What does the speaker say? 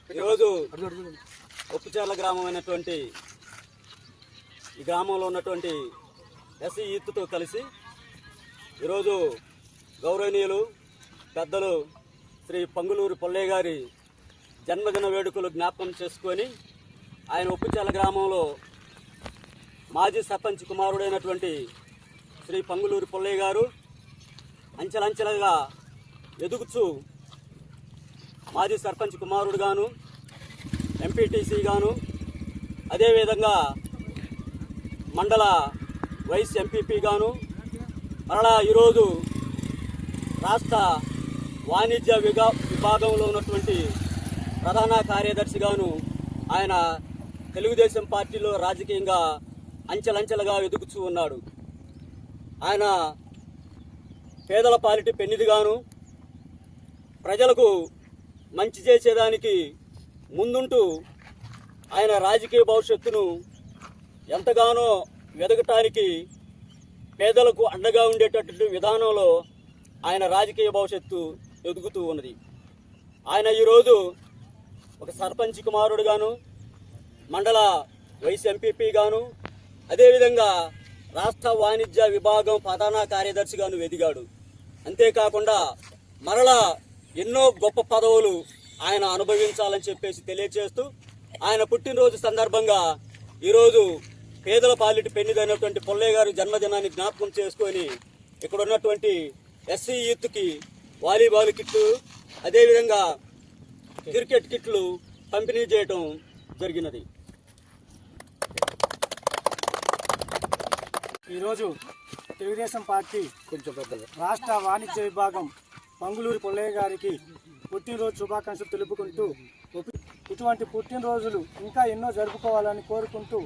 ఈరోజు ఉప్పుచేర్ల గ్రామం అయినటువంటి ఈ గ్రామంలో ఉన్నటువంటి ఎస్సీ యూత్తో కలిసి ఈరోజు గౌరవనీయులు పెద్దలు శ్రీ పంగులూరు పుల్లయ్య గారి జన్మదిన వేడుకలు జ్ఞాపకం చేసుకొని ఆయన ఉప్పుచేర్ల గ్రామంలో మాజీ సర్పంచ్ కుమారుడైనటువంటి శ్రీ పంగులూరు పుల్లయ్య గారు అంచెలంచెలుగా ఎదుగుచూ మాజీ సర్పంచ్ కుమారుడు గాను ఎంపీటీసీ గాను అదేవిధంగా మండల వైస్ ఎంపీపీ గాను మరలా ఈరోజు రాష్ట్ర వాణిజ్య విభాగంలో ఉన్నటువంటి ప్రధాన కార్యదర్శిగాను ఆయన తెలుగుదేశం పార్టీలో రాజకీయంగా అంచెలంచెలుగా ఎదుగుచూ ఉన్నాడు. ఆయన పేదల పాలిటి పెన్నిదిగాను ప్రజలకు మంచి చేసేదానికి ముందుంటూ ఆయన రాజకీయ భవిష్యత్తును ఎంతగానో వెదగటానికి పేదలకు అండగా ఉండేటటువంటి విధానంలో ఆయన రాజకీయ భవిష్యత్తు ఎదుగుతూ ఉన్నది. ఆయన ఈరోజు ఒక సర్పంచ్ కుమారుడుగాను మండల వైస్ ఎంపీపీ గాను అదేవిధంగా రాష్ట్ర వాణిజ్య విభాగం ప్రధాన కార్యదర్శిగాను ఎదిగాడు. అంతేకాకుండా మరలా ఎన్నో గొప్ప పదవులు ఆయన అనుభవించాలని చెప్పేసి తెలియజేస్తూ ఆయన పుట్టినరోజు సందర్భంగా ఈరోజు పేదల పాలిటి పెన్నిదైనటువంటి పుల్లయ్య గారి జన్మదినాన్ని జ్ఞాపకం చేసుకొని ఇక్కడ ఉన్నటువంటి ఎస్సీ యూత్కి వాలీబాల్ కిట్లు అదేవిధంగా క్రికెట్ కిట్లు పంపిణీ చేయడం జరిగినది. ఈరోజు తెలుగుదేశం పార్టీ రాష్ట్ర వాణిజ్య విభాగం పంగులూరు పుల్లయ్య గారికి పుట్టినరోజు శుభాకాంక్షలు తెలుపుకుంటూ ఇటువంటి పుట్టినరోజులు ఇంకా ఎన్నో జరుపుకోవాలని కోరుకుంటూ